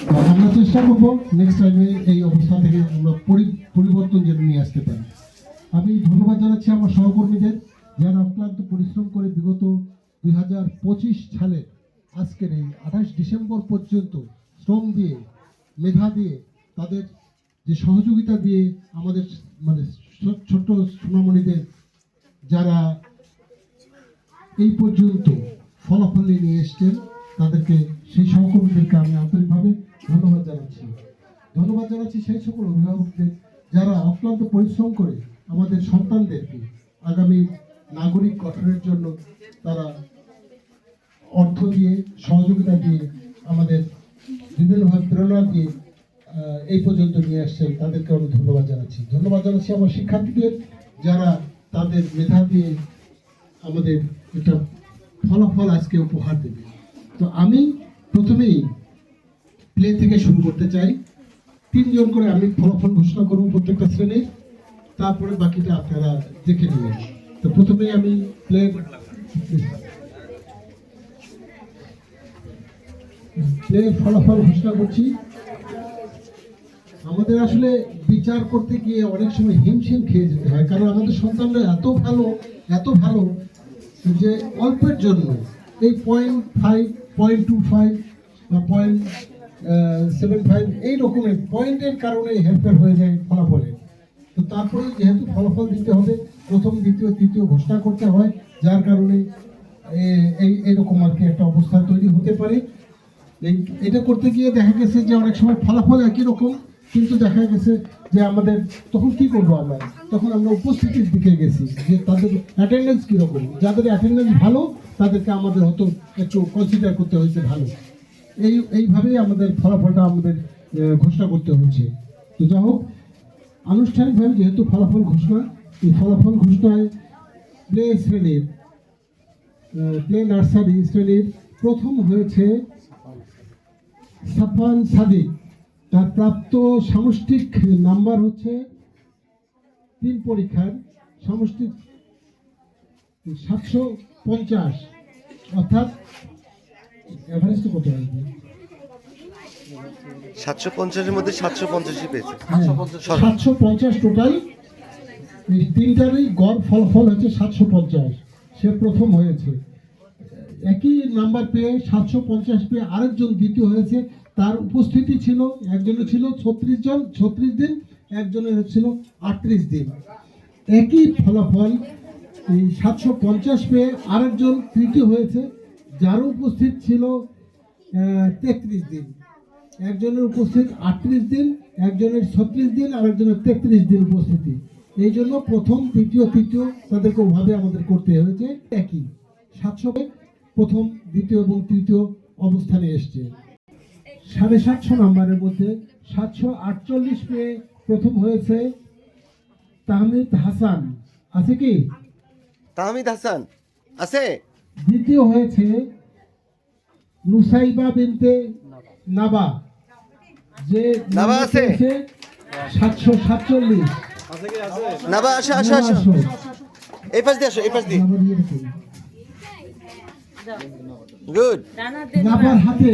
আমরা চেষ্টা করবো নেক্সট টাইমে এই অবস্থা থেকে আমরা পরিবর্তন যেন নিয়ে আসতে পারি। আমি ধন্যবাদ জানাচ্ছি আমার সহকর্মীদের, যারা অক্লান্ত পরিশ্রম করে বিগত 2025 সালে আজকের এই 28 ডিসেম্বর পর্যন্ত শ্রম দিয়ে, মেধা দিয়ে, তাদের যে সহযোগিতা দিয়ে আমাদের মানে ছোট্ট সোনামণিদের যারা এই পর্যন্ত ফলাফল নিয়ে এসছেন, তাদেরকে সেই সহকর্মীদেরকে আমি আন্তরিকভাবে ধন্যবাদ জানাচ্ছি সেই সকল অভিভাবকদের যারা অক্লান্ত পরিশ্রম করে আমাদের সন্তানদেরকে আগামী নাগরিক গঠনের জন্য তারা অর্থ দিয়ে, সহযোগিতা দিয়ে, আমাদের বিভিন্নভাবে প্রেরণা দিয়ে এই পর্যন্ত নিয়ে আসছেন। তাদেরকে আমি ধন্যবাদ জানাচ্ছি আমার শিক্ষার্থীদের, যারা তাদের মেধা দিয়ে আমাদের একটা ফলাফল আজকে উপহার দেবে। তো আমি প্রথমেই প্লে থেকে শুরু করতে চাই। 3 জন করে আমি ফলাফল ঘোষণা করব প্রত্যেকটা শ্রেণীর, তারপরে বাকিটা আপনারা দেখে নেবেন। তো প্রথমেই আমি প্লে ফলাফল ঘোষণা করছি। আমাদের আসলে বিচার করতে গিয়ে অনেক সময় হিমশিম খেয়ে যেতে হয়, কারণ আমাদের সন্তানরা এত ভালো যে অল্পের জন্য এই 0.5, 0.25 বা 0.75 এই রকমের পয়েন্টের কারণে হেরফের হয়ে যায় ফলাফলে। তো তারপরে যেহেতু ফলাফল দিতে হবে, প্রথম, দ্বিতীয়, তৃতীয় ঘোষণা করতে হয়, যার কারণে এইরকম আর কি একটা অবস্থা তৈরি হতে পারে। এটা করতে গিয়ে দেখা গেছে যে অনেক সময় ফলাফল একই রকম, কিন্তু দেখা গেছে যে আমাদের তখন কি করবো, তখন আমরা উপস্থিতির দিকে গেছি যে তাদের অ্যাটেন্ডেন্স কীরকম। যাদের অ্যাটেন্ডেন্স ভালো তাদেরকে আমাদের হয়তো একটু কনসিডার করতে হয়েছে ভালো। এইভাবেই আমাদের ফলাফলটা আমাদের ঘোষণা করতে হচ্ছে। তো যাই হোক, আনুষ্ঠানিকভাবে যেহেতু ফলাফল ঘোষণা, এই ফলাফল ঘোষণায় প্লে নার্সারি শ্রেণীর প্রথম হয়েছে সাফান সাদিক। তার প্রাপ্ত সামষ্টিক নাম্বার হচ্ছে 3 পরীক্ষার সামষ্টিক 750, অর্থাৎ এভারেজটা কত আসবে? 750-এর মধ্যে 750-ই পেয়েছে। 750 টোটাল। এই 3টারই গড় ফলাফল হচ্ছে 750। সে প্রথম হয়েছে। একই নাম্বার পেয়ে 750 পেয়ে আরেকজন দ্বিতীয় হয়েছে। তার উপস্থিতি ছিল, একজনের ছিল 36 দিন, একজনের ছিল 38 দিন। একই ফলাফল এই 750 পেয়ে আরেকজন তৃতীয় হয়েছে, যার উপস্থিত ছিল 33 দিন। একজনের উপস্থিত 38 দিন, একজনের 36 দিন, আরেকজনের 33 দিন উপস্থিতি। এই জন্য প্রথম, দ্বিতীয়, তৃতীয় তাদেরকে ওভাবে আমাদের করতে হয়েছে। একই 700 প্রথম, দ্বিতীয় এবং তৃতীয় অবস্থানে এসছে। 750 নম্বরের মধ্যে 748 পেয়ে প্রথম হয়েছে তাহমিদ হাসান। আছে কি? তাহমিদ হাসান আছে। দ্বিতীয় হয়েছে নুসাইবা বিনতে নাবা, যে নাবা আছে 747। নাবা আসো। এই পাশ দিয়ে আসো, এই পাশ দিয়ে। গুড। নাবার হাতে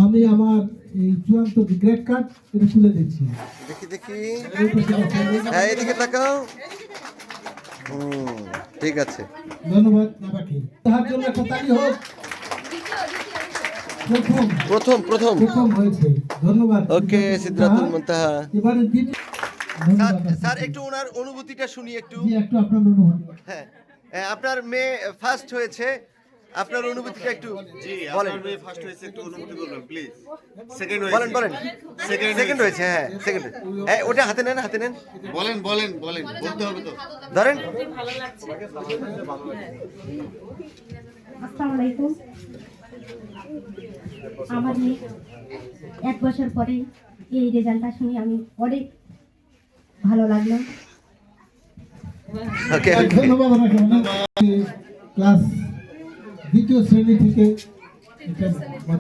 আমি আমার এই চূড়ান্ত গ্রেড কার্ড এটা তুলে দিচ্ছি। দেখি। হ্যাঁ, এদিকে তাকাও। ঠিক আছে, ধন্যবাদ নাবাকে। তার জন্য একটা তালি হোক। প্রথম হয়েছে। ধন্যবাদ। ওকে, সিদরাতুল মুনতাহা। এবারে স্যার একটু ওনার অনুভূতিটা শুনি একটু। জি, একটু আপনার অনুভূতি। হ্যাঁ, আপনার মেয়ে ফার্স্ট হয়েছে, আপনার অনুভূতিটা একটু বলেন। আপনার মেয়ে ফার্স্ট হয়েছে, একটু অনুভূতি বলবেন প্লিজ। সেকেন্ড বলেন। সেকেন্ড হয়েছে। সেকেন্ড। ওটা হাতে নেন। বলেন বলতে হবে তো। ধরেন। ভালো লাগছে। আসসালামু আলাইকুম। আমার মেয়ে 1 বছর পরে এই রেজাল্টটা শুনে আমি অনেক ভালো লাগলো। ওকে, ধন্যবাদ আপনাকে। ক্লাস দ্বিতীয় শ্রেণী থেকে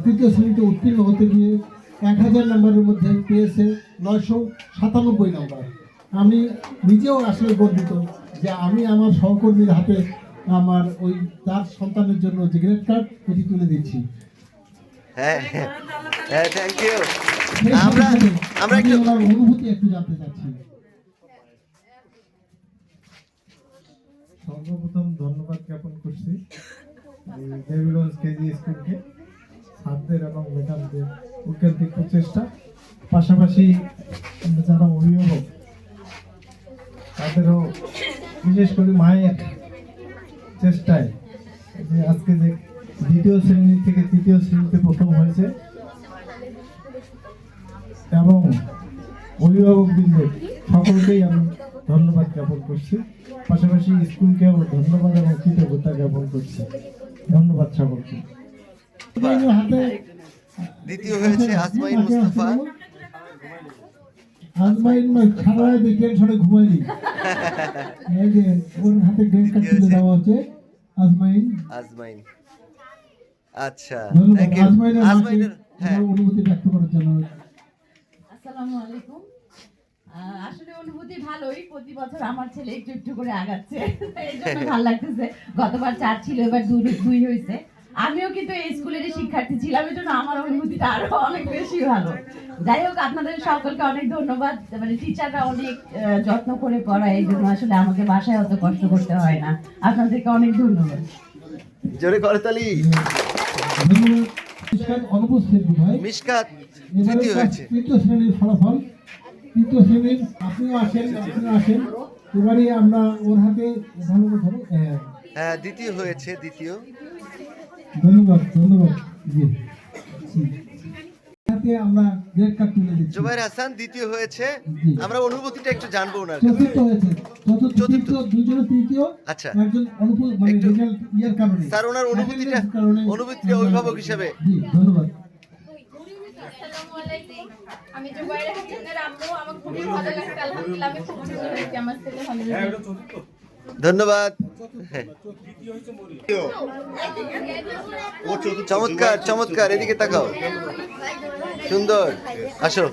তৃতীয় শ্রেণীতে উত্তীর্ণ হতে গিয়ে 1000 নম্বরের মধ্যে পেয়েছে 997 নম্বর। আমি নিজেও আসলে গর্বিত যে আমি আমার সহকর্মীর হাতে আমার ওই তার সন্তানের জন্য যে গ্রেড কার্ড এটি তুলে দিচ্ছি। হ্যাঁ, থ্যাংক ইউ। সেই সাথে আমরা সাথে আমরা আমি একটু ওনার অনুভূতি একটু জানতে চাচ্ছি। সর্বপ্রথম ধন্যবাদ জ্ঞাপন করছি এই দেবীগঞ্জ কেজি স্কুলকে, ছাত্রদের এবং ম্যাডামদের ঐকান্তিক প্রচেষ্টা, পাশাপাশি যারা অভিভাবক তাদেরও বিশেষ করে মায়ের চেষ্টায় যে আজকে যে দ্বিতীয় শ্রেণী থেকে তৃতীয় শ্রেণীতে প্রথম হয়েছে, এবং অভিভাবকবৃন্দের সকলকেই আমি ধন্যবাদ জ্ঞাপন করছি। পাশাপাশি স্কুলকেও ধন্যবাদ এবং কৃতজ্ঞতা জ্ঞাপন করছি। ধন্যবাদ সকলকে। হাতে দ্বিতীয় হয়েছে আজমাইন মুস্তাফা। আজমাইন খারাপ টেনশনে ঘুমায়নি। এই যে ওর হাতে গ্রেড কার্ড তুলে দেওয়া হচ্ছে আজমাইন। আজমাইন, আচ্ছা, ধন্যবাদ থ্যাংক ইউ। আজমাইনের মাকে আজমাইনের, হ্যাঁ, ওনার অনুভূতি ব্যক্ত করার জন্য। আসসালামু আলাইকুম। আসলে অনুভূতি ভালোই, প্রতি বছর আমার ছেলে একটু একটু করে আগাচ্ছে, এই জন্য ভালো লাগতেছে। গতবার 4 ছিল, এবার 2 হয়েছে। আমিও কিন্তু এই স্কুলেরই শিক্ষার্থী ছিলাম, এই জন্য আমার অনুভূতিটা আরো অনেক বেশি ভালো। যাই হোক, আপনাদের সকলকে অনেক ধন্যবাদ। মানে টিচাররা অনেক যত্ন করে পড়ায়, এই জন্য আসলে আমাকে বাসায় অত কষ্ট করতে হয় না। আপনাদেরকে অনেক ধন্যবাদ। জোরে করতালি। ধন্যবাদ। মিশকাত অনুপস্থিত বোধহয়। মিশকাত এবারে তৃতীয় হয়েছে। তৃতীয় শ্রেণীর ফলাফল। তৃতীয় শ্রেণীর আপনিও আসেন। এবারে আমরা ওর হাতে ধন্যবাদ। হ্যাঁ, দ্বিতীয় হয়েছে, দ্বিতীয়। ধন্যবাদ জি। হাতে আমরা গ্রেড কার্ড তুলে দিচ্ছি। জুবাইর হাসান দ্বিতীয় হয়েছে। জি। আমরা অনুভূতিটা একটু জানবো ওনার চতুর্থ হয়েছে। চতুর্থ দুজনে তৃতীয়। আচ্ছা। একজন মানে একটু- রেজাল্ট ইয়ার কারণে। স্যার, ওনার অনুভূতিটা attendance কারণে অভিভাবক হিসেবে। জি, ধন্যবাদ। আসসালামু আলাইকুম। আমি জুবাইর হাসানের আম্মু। আমার খুবই ভালো লাগছে, আলহামদুলিল্লাহ। আমি খুব খুশি হয়েছি, আমার ছেলে ভালো হয়েছে। ধন্যবাদ। হ্যাঁ, ও চতুর্থ। চমৎকার চমৎকার, এদিকে তাকাও, সুন্দর, আসো।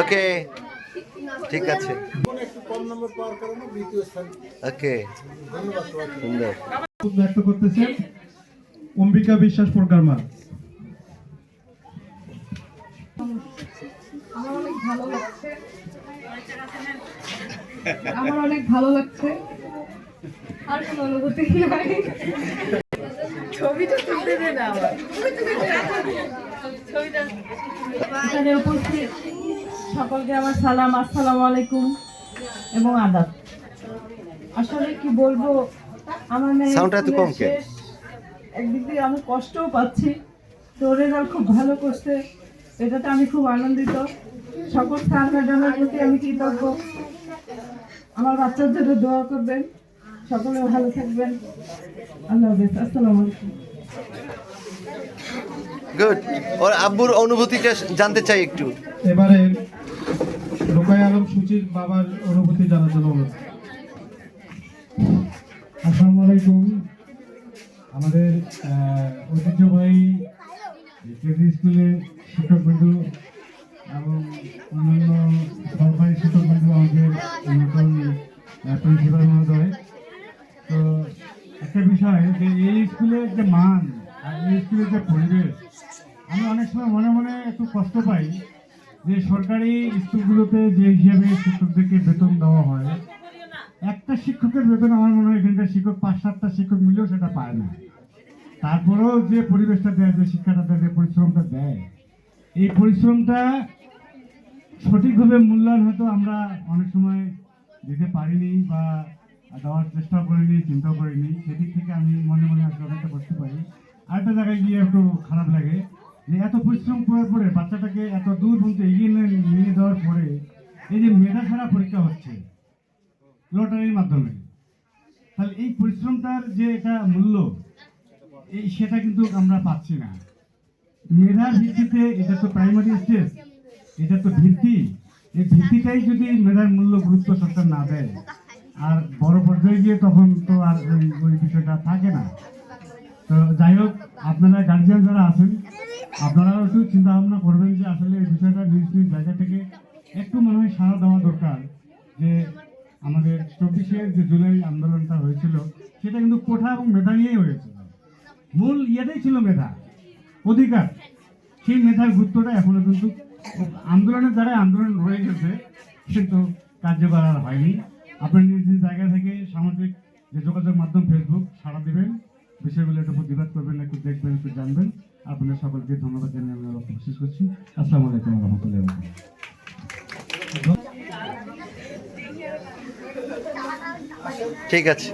ওকে, ঠিক আছে, ওকে, সুন্দর। ব্যক্ত করতেছেন অম্বিকা বিশ্বাস প্রোগ্রামার। আমার অনেক ভালো লাগছে, আর কোনো অনুভূতি নাই। ছবিটা তুলতে দে না আমার। এখানে উপস্থিত সকলকে আমার সালাম, আসসালামু আলাইকুম এবং আদাব। আসলে কি বলবো, আমার মেয়ে সাউন্ডটা এত কম কেন? একদিক দিয়ে আমি কষ্টও পাচ্ছি। তো রেজাল্ট খুব ভালো করছে, এটাতে আমি খুব আনন্দিত। সকল স্যার ম্যাডামের প্রতি আমি কৃতজ্ঞ। আমার বাচ্চার জন্য দোয়া করবেন, সকলে ভালো থাকবেন। আল্লাহ হাফেজ, আসসালামু আলাইকুম। গুড। ওর আব্বুর অনুভূতিটা জানতে চাই একটু। এবারে রোকায় আলম সুচির বাবার অনুভূতি জানার জন্য অনুরোধ। আসসালামু আলাইকুম। আমাদের ঐতিহ্যবাহী কেজি স্কুলের শিক্ষকবৃন্দ এবং অন্যান্য সরকারি শিক্ষকবৃন্দ, আমাদের নতুন প্রিন্সিপাল মহোদয়, তো একটা বিষয় যে এই স্কুলের যে মান আর এই স্কুলের যে পরিবেশ, আমি অনেক সময় মনে মনে একটু কষ্ট পাই যে সরকারি স্কুলগুলোতে যে হিসাবে শিক্ষকদেরকে বেতন দেওয়া হয়, একটা শিক্ষকের বেতন আমার মনে হয় এখানকার শিক্ষক 5-7টা শিক্ষক মিলেও সেটা পায় না। তারপরেও যে পরিবেশটা দেয়, যে শিক্ষাটা দেয়, যে পরিশ্রমটা দেয়, এই পরিশ্রমটা সঠিকভাবে মূল্যায়ন হয়তো আমরা অনেক সময় দিতে পারিনি বা দেওয়ার চেষ্টা করিনি, চিন্তাও করিনি। সেদিক থেকে আমি মনে মনে আসলে অনেকটা করতে পারি। আরেকটা জায়গায় গিয়ে একটু খারাপ লাগে যে এত পরিশ্রম করার পরে বাচ্চাটাকে এত দূর পর্যন্ত এগিয়ে নিয়ে দেওয়ার পরে এই যে মেধা ছাড়া পরীক্ষা হচ্ছে লটারির মাধ্যমে, তাহলে এই পরিশ্রমটার যে একটা মূল্য, সেটা কিন্তু আমরা পাচ্ছি না। মেধার ভিত্তিতে, এটা তো প্রাইমারি স্টেজ, এটা তো ভিত্তি, এই ভিত্তিটাই যদি মেধার মূল্য গুরুত্ব সরকার না দেয়, আর বড় পর্যায়ে গিয়ে তখন তো আর ওই বিষয়টা থাকে না। তো যাই হোক, আপনারা গার্জিয়ান যারা আছেন, আপনারাও একটু চিন্তা ভাবনা করবেন যে আসলে এই বিষয়টা নিজ নিজ জায়গা থেকে একটু মনে হয় সাড়া দেওয়া দরকার। যে আমাদের 24শে যে জুলাই আন্দোলনটা হয়েছিল, সেটা কিন্তু কোঠা এবং মেধা নিয়েই হয়েছিল। মূল ইয়েটাই ছিল মেধা। অধিকার, সেই মেধার গুরুত্বটা এখনো কিন্তু আন্দোলনের দ্বারা আন্দোলন রয়ে গেছে, কিন্তু কার্যকর আর হয়নি। আপনার নিজ নিজ জায়গা থেকে সামাজিক যে যোগাযোগ মাধ্যম ফেসবুক সাড়া দিবেন, বিষয়গুলো একটু প্রতিবাদ করবেন, একটু দেখবেন, একটু জানবেন। আপনাদের সকলকে ধন্যবাদ জানিয়ে আমি আমার বক্তব্য শেষ করছি। আসসালামু আলাইকুম ওয়া রাহমাতুল্লাহি ওয়া বারাকাতুহু। ঠিক আছে।